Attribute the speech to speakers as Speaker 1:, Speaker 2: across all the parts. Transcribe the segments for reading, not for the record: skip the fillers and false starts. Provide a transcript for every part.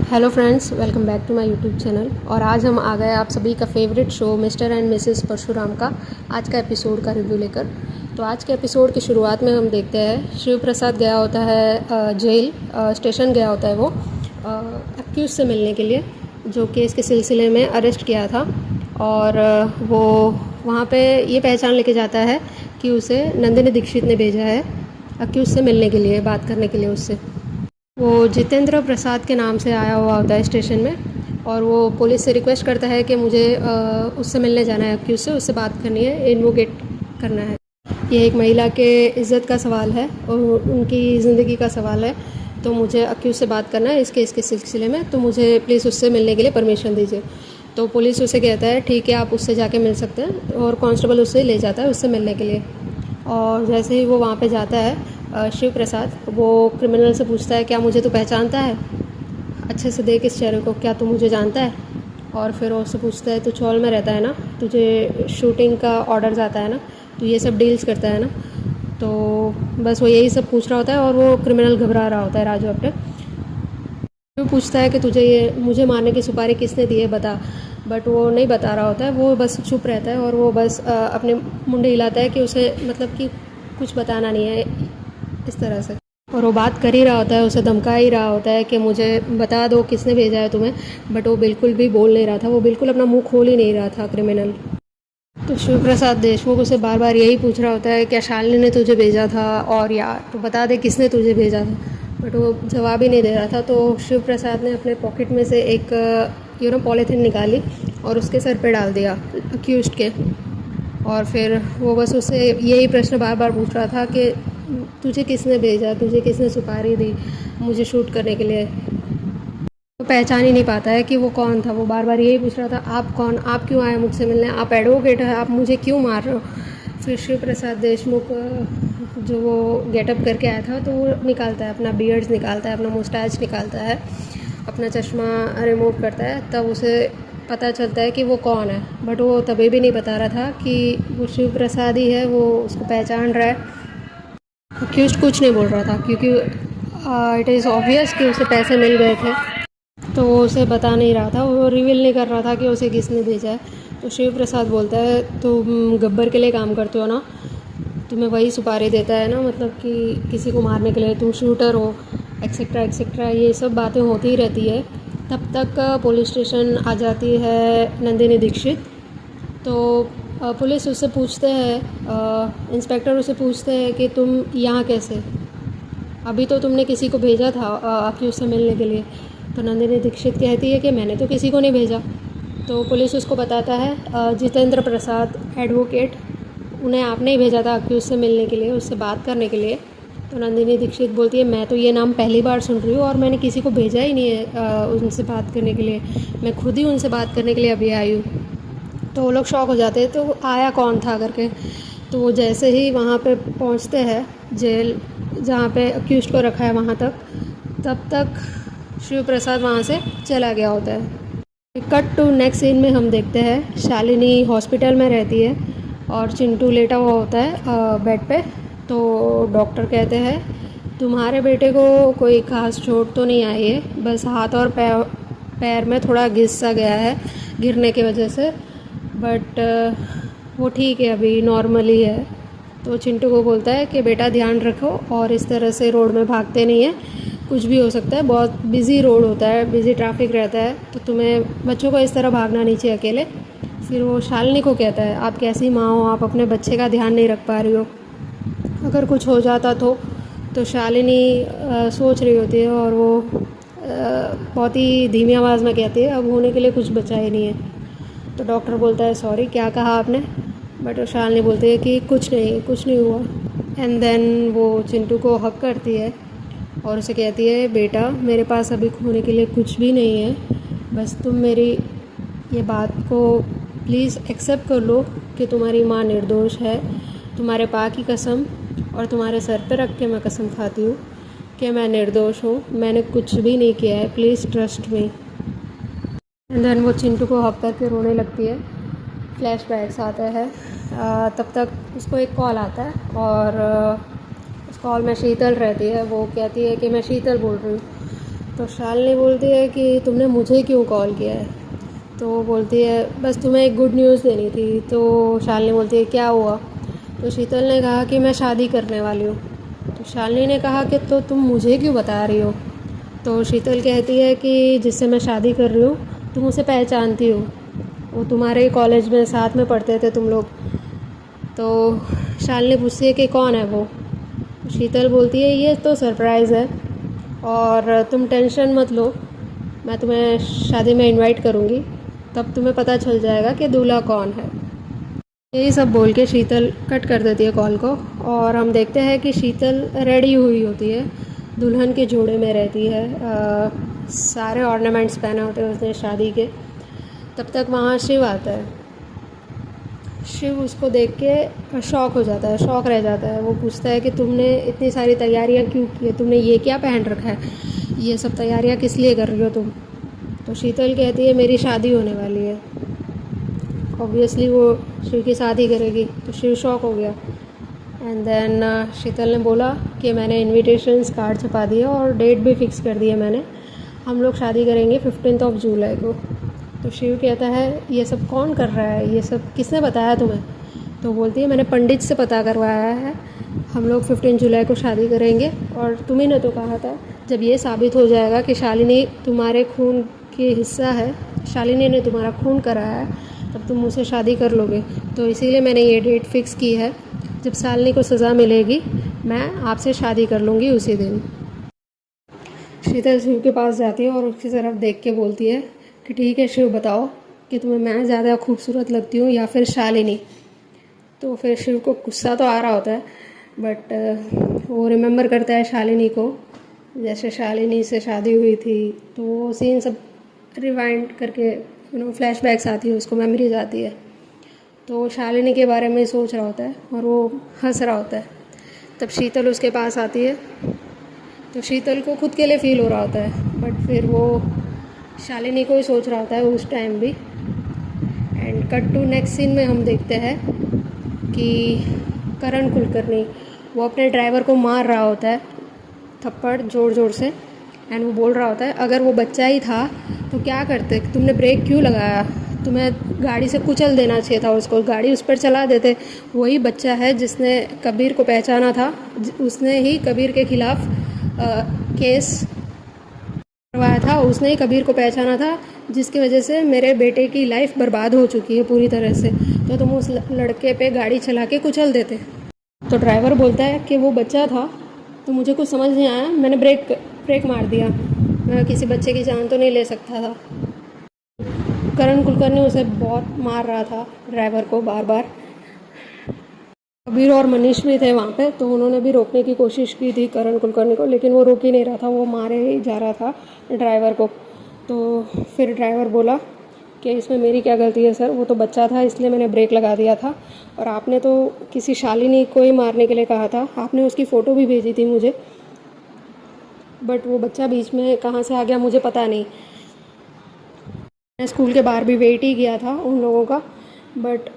Speaker 1: Hello friends, welcome back to my YouTube channel. और आज हम आ गए आप सभी का favourite show Mr and Mrs Parshuram का आज का एपिसोड का रिव्यू लेकर। तो आज के एपिसोड की शुरुआत में हम देखते हैं शिव प्रसाद गया होता है जेल स्टेशन गया होता है वो एक्यूज से मिलने के लिए, जो केस के सिलसिले में अरेस्ट किया था। और वो वहाँ पे ये पहचान लेके जाता है कि उसे नंदिनी दीक्षित ने भेजा है एक्यूज से मिलने के लिए, बात करने के लिए उससे। वो जितेंद्र प्रसाद के नाम से आया हुआ होता है स्टेशन में, और वो पुलिस से रिक्वेस्ट करता है कि मुझे उससे मिलने जाना है, एक्यूज से उससे बात करनी है, इन्वोकेट करना है। ये एक महिला के इज़्ज़त का सवाल है और उनकी ज़िंदगी का सवाल है। तो मुझे एक्यूज से बात करना है इस केस के सिलसिले में, तो मुझे प्लीज़ उससे मिलने के लिए परमिशन दीजिए। तो पुलिस उसे कहता है ठीक है, आप उससे जाके मिल सकते हैं, और कांस्टेबल उससे ले जाता है उससे मिलने के लिए। और जैसे ही वो वहाँ पे जाता है शिव प्रसाद, वो क्रिमिनल से पूछता है क्या मुझे तू पहचानता है, अच्छे से देख इस चेहरे को, क्या तू मुझे जानता है। और फिर वो उससे पूछता है तू चौल में रहता है ना, तुझे शूटिंग का ऑर्डर्स आता है ना, तू ये सब डील्स करता है ना। तो बस वो यही सब पूछ रहा होता है और वो क्रिमिनल घबरा रहा होता है, राजू अपने। वो पूछता है कि तुझे ये मुझे मारने की सुपारी किसने दी है बता, बट वो नहीं बता रहा होता है, वो बस चुप रहता है और वो बस अपने मुंडे हिलाता है कि उसे मतलब कि कुछ बताना नहीं है इस तरह से। और वो बात कर ही रहा होता है, उसे धमका ही रहा होता है कि मुझे बता दो किसने भेजा है तुम्हें, बट वो बिल्कुल भी बोल नहीं रहा था, वो बिल्कुल अपना मुंह खोल ही नहीं रहा था क्रिमिनल। तो शिव प्रसाद देशमुख उसे बार बार यही पूछ रहा होता है क्या शालिनी ने तुझे भेजा था, और यार तो बता दे किसने तुझे भेजा था, बट वो जवाब ही नहीं दे रहा था। तो शिव प्रसाद ने अपने पॉकेट में से एक पॉलीथीन निकाली और उसके सर पे डाल दिया अक्यूज्ड के। और फिर वो बस उससे यही प्रश्न बार बार पूछ रहा था कि तुझे किसने भेजा, तुझे किसने सुपारी दी मुझे शूट करने के लिए। वो पहचान ही नहीं पाता है कि वो कौन था, वो बार बार यही पूछ रहा था आप कौन, आप क्यों आए मुझसे मिलने, आप एडवोकेट हैं, आप मुझे क्यों मार रहे हो। फिर शिव प्रसाद देशमुख जो वो गेटअप करके आया था, तो वो निकालता है अपना बियर्ड्स, निकालता है अपना मुस्टैच, निकालता है अपना चश्मा रिमूव करता है, तब उसे पता चलता है कि वो कौन है। बट वो तभी भी नहीं बता रहा था कि वो शिव प्रसाद ही है, वो उसको पहचान रहा है। अक्यूज्ड कुछ नहीं बोल रहा था क्योंकि इट इज़ ऑब्वियस कि उसे पैसे मिल गए थे, तो वो उसे बता नहीं रहा था, वो रिवील नहीं कर रहा था कि उसे किसने भेजा है। तो शिव प्रसाद बोलता है तुम गब्बर के लिए काम करते हो ना, तुम्हें वही सुपारी देता है ना, मतलब कि किसी को मारने के लिए तुम शूटर हो, एक्सेट्रा एक्सेट्रा, ये सब बातें होती ही रहती है। तब तक पुलिस स्टेशन आ जाती है नंदिनी दीक्षित। तो पुलिस उससे पूछते हैं, इंस्पेक्टर उससे पूछते हैं कि तुम यहाँ कैसे, अभी तो तुमने किसी को भेजा था अक्यूज से मिलने के लिए। तो नंदिनी दीक्षित कहती है कि मैंने तो किसी को नहीं भेजा। तो पुलिस उसको बताता है जितेंद्र प्रसाद एडवोकेट, उन्हें आपने ही भेजा था अक्यूज से मिलने के लिए, उससे बात करने के लिए। तो नंदिनी दीक्षित बोलती है मैं तो ये नाम पहली बार सुन रही हूँ और मैंने किसी को भेजा ही नहीं है उनसे बात करने के लिए, मैं खुद ही उनसे बात करने के लिए अभी आई हूँ। तो वो लोग शॉक हो जाते हैं, तो आया कौन था करके। तो वो जैसे ही वहाँ पे पहुँचते हैं जेल जहाँ पे अक्यूज्ड को रखा है वहाँ तक, तब तक शिव प्रसाद वहाँ से चला गया होता है। कट टू नेक्स्ट सीन में हम देखते हैं शालिनी हॉस्पिटल में रहती है और चिंटू लेटा हुआ होता है बेड पे। तो डॉक्टर कहते हैं तुम्हारे बेटे को कोई खास चोट तो नहीं आई है, बस हाथ और पैर में थोड़ा घिस सा गया है गिरने की वजह से, बट वो ठीक है, अभी नॉर्मली है। तो चिंटू को बोलता है कि बेटा ध्यान रखो और इस तरह से रोड में भागते नहीं है, कुछ भी हो सकता है, बहुत बिज़ी रोड होता है, बिज़ी ट्रैफिक रहता है, तो तुम्हें बच्चों को इस तरह भागना नहीं चाहिए अकेले। फिर वो शालिनी को कहता है आप कैसी माँ हो, आप अपने बच्चे का ध्यान नहीं रख पा रही हो, अगर कुछ हो जाता तो शालिनी सोच रही होती है और वो बहुत ही धीमी आवाज़ में कहती है अब होने के लिए कुछ बचा ही नहीं है। तो डॉक्टर बोलता है सॉरी क्या कहा आपने, बट शालिनी बोलती है कि कुछ नहीं हुआ। एंड देन वो चिंटू को हक करती है और उसे कहती है बेटा मेरे पास अभी खोने के लिए कुछ भी नहीं है, बस तुम मेरी ये बात को प्लीज़ एक्सेप्ट कर लो कि तुम्हारी माँ निर्दोष है, तुम्हारे पा की कसम और तुम्हारे सर पर रख के मैं कसम खाती हूँ कि मैं निर्दोष हूँ, मैंने कुछ भी नहीं किया है, please trust me. And then वो चिंटू को हक करके रोने लगती है। फ्लैशबैक्स आता है, तब तक उसको एक कॉल आता है और उस कॉल में शीतल रहती है, वो कहती है कि मैं शीतल बोल रही हूँ। तो शालिनी बोलती है कि तुमने मुझे क्यों कॉल किया है। तो वो बोलती है बस तुम्हें एक गुड न्यूज़ देनी थी। तो शालिनी बोलती है क्या हुआ। तो शीतल ने कहा कि मैं शादी करने वाली हूँ। तो शालिनी ने कहा कि तो तुम मुझे क्यों बता रही हो। तो शीतल कहती है कि जिससे मैं शादी कर रही हूँ तुम उसे पहचानती हो, वो तुम्हारे कॉलेज में साथ में पढ़ते थे तुम लोग। तो शालिनी पूछती है कि कौन है वो। शीतल बोलती है ये तो सरप्राइज़ है और तुम टेंशन मत लो, मैं तुम्हें शादी में इनवाइट करूँगी, तब तुम्हें पता चल जाएगा कि दूल्हा कौन है। यही सब बोल के शीतल कट कर देती है कॉल को और हम देखते हैं कि शीतल रेडी हुई होती है, दुल्हन के जोड़े में रहती है। सारे ऑर्नामेंट्स पहने होते हैं उसने शादी के। तब तक वहाँ शिव आता है। शिव उसको देख के शॉक हो जाता है, शॉक रह जाता है। वो पूछता है कि तुमने इतनी सारी तैयारियां क्यों की है, तुमने ये क्या पहन रखा है, ये सब तैयारियां किस लिए कर रही हो तुम। तो शीतल कहती है मेरी शादी होने वाली है। ऑब्वियसली वो शिव की शादी करेगी, तो शिव शॉक हो गया। एंड देन शीतल ने बोला कि मैंने इन्विटेशंस कार्ड छपा दिए और डेट भी फिक्स कर दी है मैंने, हम लोग शादी करेंगे 15 जुलाई को। तो शिव कहता है ये सब कौन कर रहा है, ये सब किसने बताया तुम्हें। तो बोलती है मैंने पंडित से पता करवाया है, हम लोग 15 जुलाई को शादी करेंगे। और तुम्ही ने तो कहा था जब ये साबित हो जाएगा कि शालिनी तुम्हारे खून की हिस्सा है, शालिनी ने तुम्हारा खून कराया है, तब तुम मुझसे शादी कर लोगे। तो इसीलिए मैंने ये डेट फिक्स की है, जब शालिनी को सज़ा मिलेगी मैं आपसे शादी कर लूँगी उसी दिन। शीतल शिव के पास जाती है और उसकी तरफ देख के बोलती है कि ठीक है शिव, बताओ कि तुम्हें मैं ज़्यादा खूबसूरत लगती हूँ या फिर शालिनी। तो फिर शिव को गुस्सा तो आ रहा होता है, बट वो रिमेंबर करता है शालिनी को, जैसे शालिनी से शादी हुई थी। तो वो सीन सब रिवाइंड करके फ्लैशबैक्स आती है, उसको मेमोरीज आती है। तो शालिनी के बारे में सोच रहा होता है और वो हंस रहा होता है। तब शीतल उसके पास आती है। तो शीतल को खुद के लिए फ़ील हो रहा होता है, बट फिर वो शालिनी को ही सोच रहा होता है उस टाइम भी। And cut to next scene में हम देखते हैं कि करण कुलकर्णी वो अपने ड्राइवर को मार रहा होता है थप्पड़ ज़ोर ज़ोर से। एंड वो बोल रहा होता है अगर वो बच्चा ही था तो क्या करते, तुमने ब्रेक क्यों लगाया, तुम्हें गाड़ी से कुचल देना चाहिए था उसको, गाड़ी उस पर चला देते। वही बच्चा है जिसने कबीर को पहचाना था, उसने ही कबीर के खिलाफ़ केस करवाया था, उसने ही कबीर को पहचाना था, जिसकी वजह से मेरे बेटे की लाइफ बर्बाद हो चुकी है पूरी तरह से। तो तुम उस लड़के पे गाड़ी चला के कुचल देते। तो ड्राइवर बोलता है कि वो बच्चा था तो मुझे कुछ समझ नहीं आया, मैंने ब्रेक मार दिया, मैं किसी बच्चे की जान तो नहीं ले सकता था। करण कुलकर्णी उसे बहुत मार रहा था ड्राइवर को बार बार। कबीर और मनीष भी थे वहाँ पे, तो उन्होंने भी रोकने की कोशिश की थी करण कुलकर्णी को, लेकिन वो रोक ही नहीं रहा था, वो मारे ही जा रहा था ड्राइवर को। तो फिर ड्राइवर बोला कि इसमें मेरी क्या गलती है सर, वो तो बच्चा था इसलिए मैंने ब्रेक लगा दिया था, और आपने तो किसी शालिनी को ही मारने के लिए कहा था, आपने उसकी फ़ोटो भी भेजी थी मुझे, बट वो बच्चा बीच में कहाँ से आ गया मुझे पता नहीं। मैं स्कूल के बाहर भी वेट ही किया था उन लोगों का, बट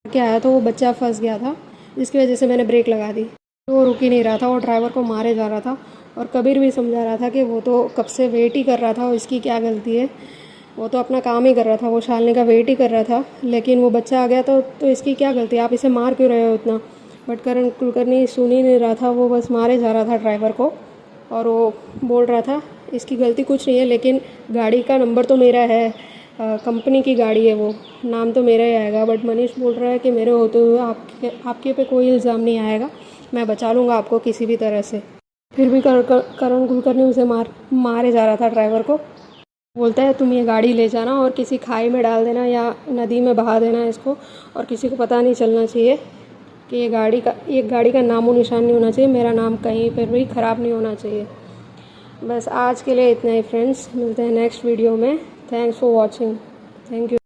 Speaker 1: क्या आया तो वो बच्चा फंस गया था, जिसकी वजह से मैंने ब्रेक लगा दी। तो वो रुक ही नहीं रहा था और ड्राइवर को मारे जा रहा था, और कबीर भी समझा रहा था कि वो तो कब से वेट ही कर रहा था और इसकी क्या गलती है, वो तो अपना काम ही कर रहा था, वो शालिनी का वेट ही कर रहा था, लेकिन वो बच्चा आ गया तो इसकी क्या गलती, आप इसे मार क्यों रहे हो इतना। बट करण कुलकर्णी सुन ही नहीं रहा था, वो बस मारे जा रहा था ड्राइवर को, और वो बोल रहा था इसकी गलती कुछ नहीं है, लेकिन गाड़ी का नंबर तो मेरा है, कंपनी की गाड़ी है, वो नाम तो मेरा ही आएगा। बट मनीष बोल रहा है कि मेरे होते हुए आपके पे कोई इल्ज़ाम नहीं आएगा, मैं बचा लूँगा आपको किसी भी तरह से। फिर भी करण कुलकर्णी उसे मारे जा रहा था ड्राइवर को। बोलता है तुम ये गाड़ी ले जाना और किसी खाई में डाल देना या नदी में बहा देना इसको, और किसी को पता नहीं चलना चाहिए कि ये गाड़ी का नामो निशान नहीं होना चाहिए, मेरा नाम कहीं पर भी ख़राब नहीं होना चाहिए। बस आज के लिए इतना ही फ्रेंड्स, मिलते हैं नेक्स्ट वीडियो में। Thanks for watching, thank you.